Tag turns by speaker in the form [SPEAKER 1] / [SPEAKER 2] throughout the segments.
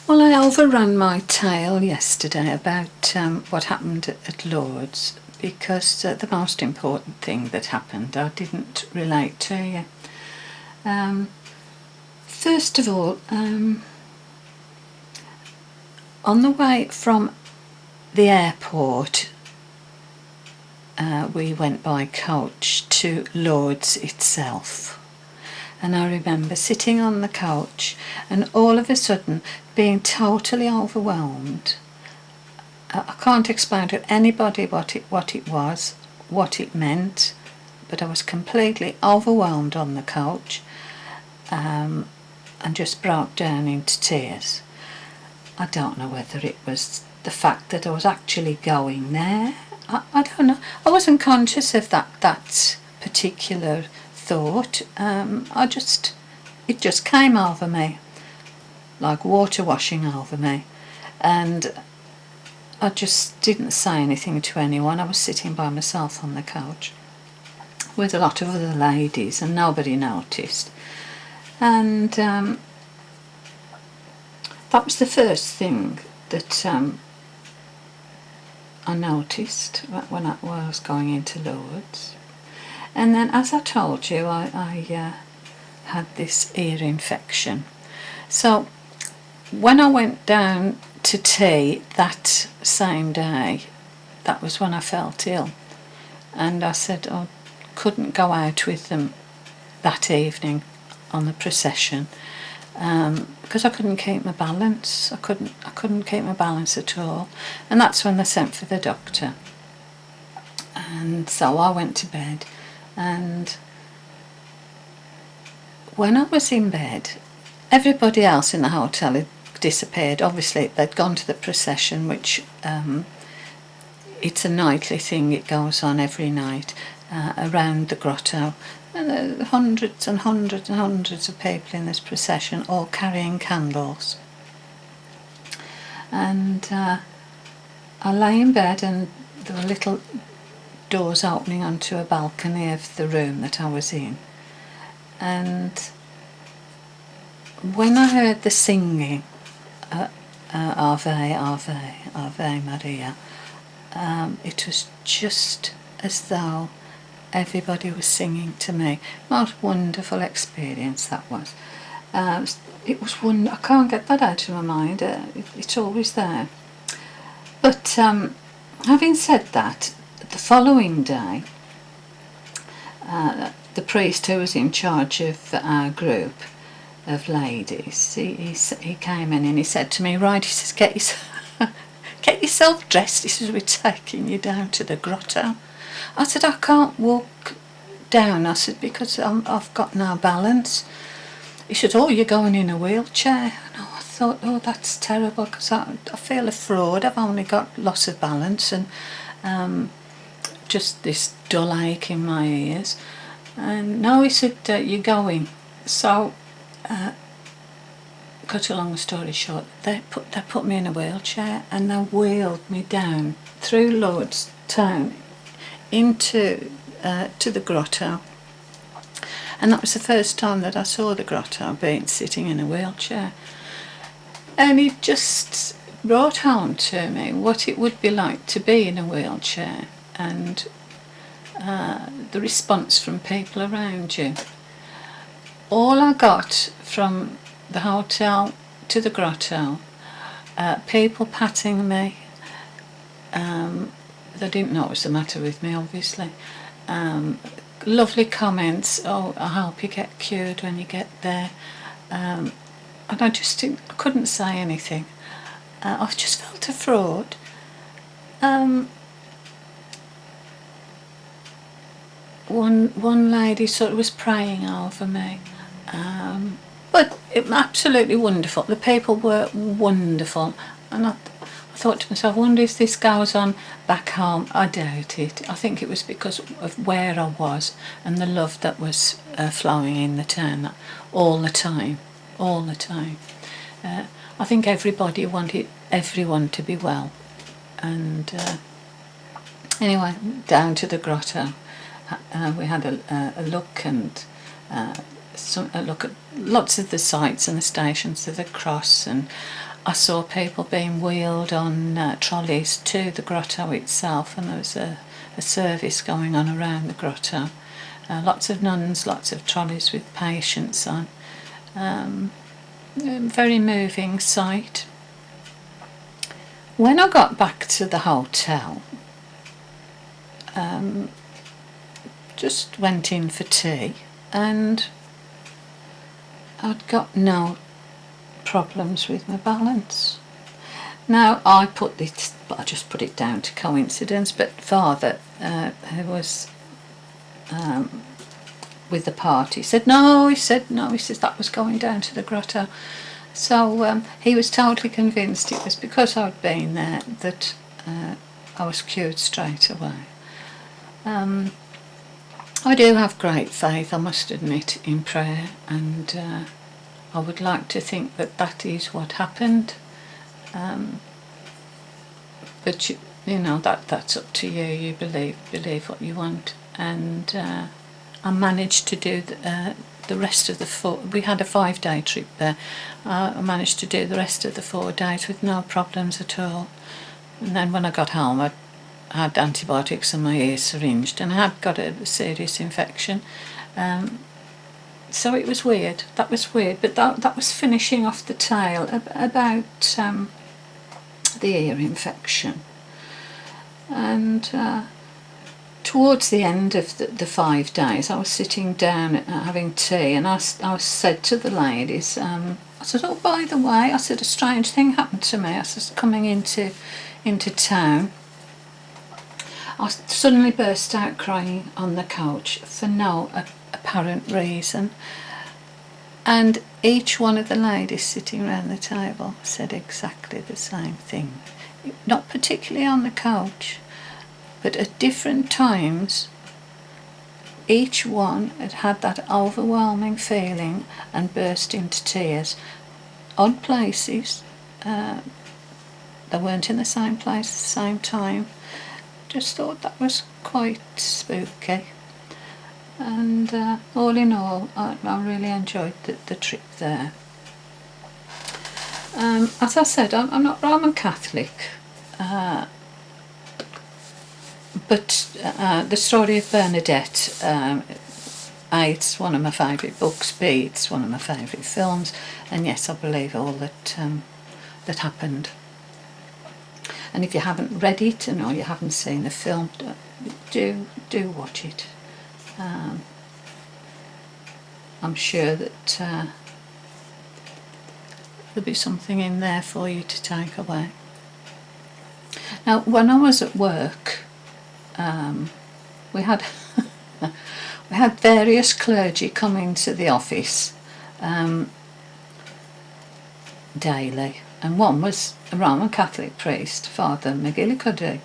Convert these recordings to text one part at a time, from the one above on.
[SPEAKER 1] Well, I overran my tale yesterday about what happened at Lourdes, because the most important thing that happened I didn't relate to you. First of all, on the way from the airport, we went by coach to Lourdes itself. And I remember sitting on the couch and all of a sudden being totally overwhelmed. I can't explain to anybody what it was, what it meant, but I was completely overwhelmed on the couch, and just broke down into tears. I don't know whether it was the fact that I was actually going there. I don't know. I wasn't conscious of that particular thought. It just came over me like water washing over me, and I just didn't say anything to anyone. I was sitting by myself on the couch with a lot of other ladies and nobody noticed. And that was the first thing that I noticed when I was going into Lourdes. And then, as I told you, I had this ear infection. So when I went down to tea that same day, that was when I felt ill. And I said I couldn't go out with them that evening on the procession, because I couldn't keep my balance. I couldn't keep my balance at all. And that's when they sent for the doctor. And so I went to bed. And when I was in bed, everybody else in the hotel had disappeared. Obviously they'd gone to the procession, which it's a nightly thing. It goes on every night around the grotto, and there are hundreds and hundreds and hundreds of people in this procession, all carrying candles. And I lay in bed, and there were little doors opening onto a balcony of the room that I was in. And when I heard the singing, Ave, Ave, Ave Maria, it was just as though everybody was singing to me. Most wonderful experience that was. It was one. I can't get that out of my mind. It's always there. But having said that, the following day, the priest who was in charge of our group of ladies, he came in and he said to me, right, he says, get yourself dressed. He says, we're taking you down to the grotto. I said, I can't walk down. I said, because I've got no balance. He said, oh, you're going in a wheelchair. And I thought, oh, that's terrible, because I feel a fraud. I've only got loss of balance and just this dull ache in my ears. And no, he said, you're going. So, cut a long story short, they put me in a wheelchair and they wheeled me down through Lourdes town into to the grotto. And that was the first time that I saw the grotto, being sitting in a wheelchair. And it just brought home to me what it would be like to be in a wheelchair, and the response from people around you. All I got from the hotel to the grotto, people patting me. They didn't know what was the matter with me, obviously. Lovely comments. Oh, I hope you get cured when you get there. And I couldn't say anything. I just felt a fraud. One lady sort of was praying over me. But it was absolutely wonderful. The people were wonderful. And I thought to myself, I wonder if this goes on back home. I doubt it. I think it was because of where I was and the love that was flowing in the town all the time. I think everybody wanted everyone to be well. And anyway, down to the grotto. We had a look and a look at lots of the sights and the stations of the cross, and I saw people being wheeled on trolleys to the grotto itself, and there was a service going on around the grotto. Lots of nuns, lots of trolleys with patients on. Very moving sight. When I got back to the hotel, just went in for tea, and I'd got no problems with my balance. Now I just put it down to coincidence, but Father, who was with the party, said no. He says that was going down to the grotto. So he was totally convinced it was because I'd been there that I was cured straight away. I do have great faith, I must admit, in prayer, and I would like to think that is what happened. But you know, that's up to you. You believe what you want, and I managed to do the rest of the we had a 5-day trip there. I managed to do the rest of the 4 days with no problems at all. And then when I got home, I had antibiotics and my ears syringed, and I had got a serious infection. So it was weird. That was weird, but that was finishing off the tale about the ear infection. And towards the end of the 5 days, I was sitting down having tea, and I said to the ladies, I said, oh, by the way, I said, a strange thing happened to me. I said, coming into town, I suddenly burst out crying on the couch for no apparent reason. And each one of the ladies sitting around the table said exactly the same thing. Not particularly on the couch, but at different times, each one had that overwhelming feeling and burst into tears. Odd places, they weren't in the same place at the same time. Just thought that was quite spooky. And all in all, I really enjoyed the trip there. As I said, I'm not Roman Catholic, but the story of Bernadette, A, it's one of my favourite books, B, it's one of my favourite films, and yes, I believe all that happened. And if you haven't read it or you haven't seen the film, do watch it. I'm sure that there'll be something in there for you to take away. Now, when I was at work, we had we had various clergy coming to the office daily, and one was a Roman Catholic priest, Father McGillicuddy.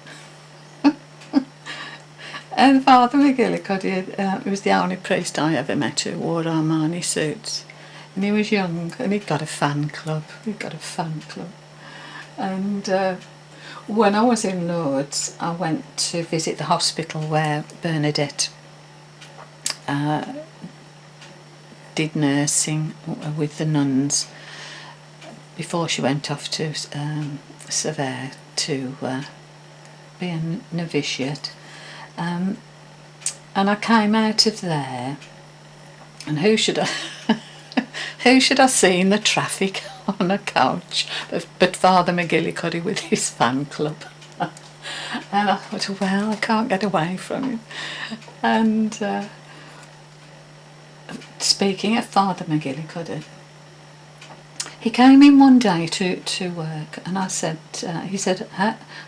[SPEAKER 1] And Father McGillicuddy was the only priest I ever met who wore Armani suits, and he was young, and he'd got a fan club. And when I was in Lourdes, I went to visit the hospital where Bernadette did nursing with the nuns before she went off to Severe to be a novitiate. And I came out of there, and who should I see in the traffic on a couch but Father McGillicuddy with his fan club. And I thought, well, I can't get away from him. And speaking of Father McGillicuddy, he came in one day to work, and I said, he said,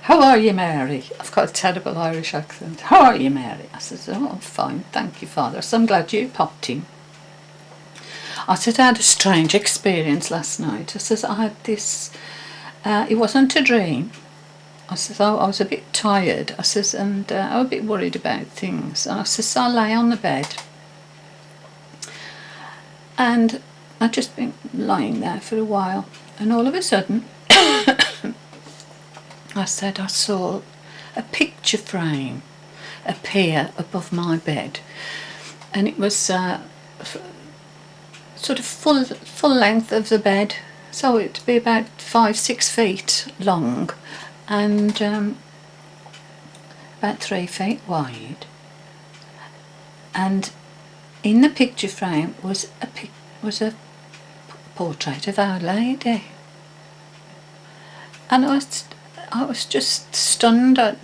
[SPEAKER 1] how are you, Mary? I've got a terrible Irish accent. How are you, Mary? I said, oh, I'm fine, thank you, Father. So I'm glad you popped in. I said, I had a strange experience last night. I said, I had this, it wasn't a dream. I said, I was a bit tired. I said, and I was a bit worried about things. And I said, so I lay on the bed. And I'd just been lying there for a while, and all of a sudden I said I saw a picture frame appear above my bed, and it was sort of full length of the bed, So it'd be about 5-6 feet long and about 3 feet wide. And in the picture frame was a portrait of Our Lady. And I was just stunned. I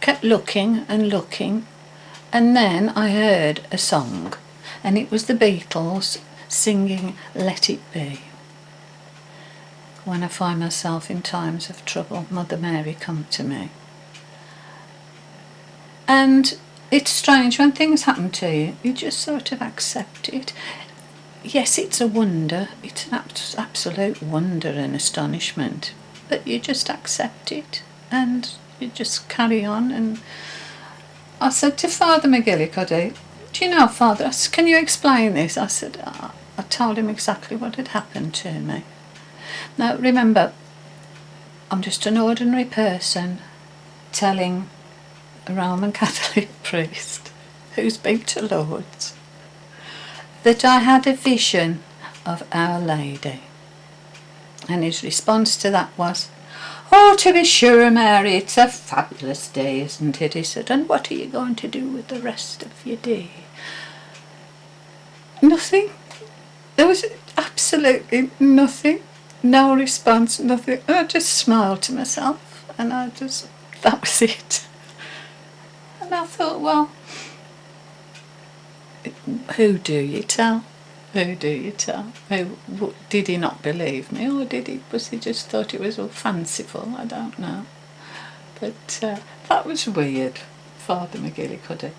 [SPEAKER 1] kept looking and looking, and then I heard a song, and it was the Beatles singing Let It Be. When I find myself in times of trouble, Mother Mary, come to me. And it's strange when things happen to you, you just sort of accept it. Yes, it's a wonder, it's an absolute wonder and astonishment, but you just accept it and you just carry on. And I said to Father McGillicuddy, do you know, Father, can you explain this? I said, I told him exactly what had happened to me. Now remember, I'm just an ordinary person telling a Roman Catholic priest who's been to Lourdes that I had a vision of Our Lady. And his response to that was, oh, to be sure, Mary, it's a fabulous day, isn't it? He said, and what are you going to do with the rest of your day? Nothing. There was absolutely nothing. No response, nothing. And I just smiled to myself, and that was it. And I thought, well, who do you tell? Who do you tell? Did he not believe me, or was he just thought it was all fanciful? I don't know. But that was weird, Father McGillicuddy.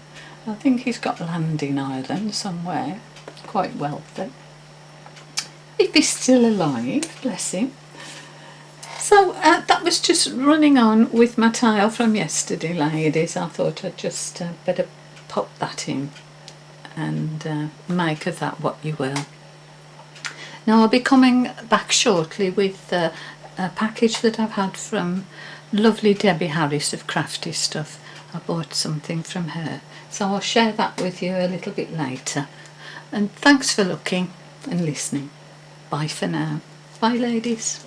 [SPEAKER 1] I think he's got land in Ireland somewhere, quite wealthy. If he's still alive, bless him. So that was just running on with my tale from yesterday, ladies. I thought I'd just better pop that in and make of that what you will. Now I'll be coming back shortly with a package that I've had from lovely Debbie Harris of Crafty Stuff. I bought something from her, so I'll share that with you a little bit later. And thanks for looking and listening. Bye for now. Bye, ladies.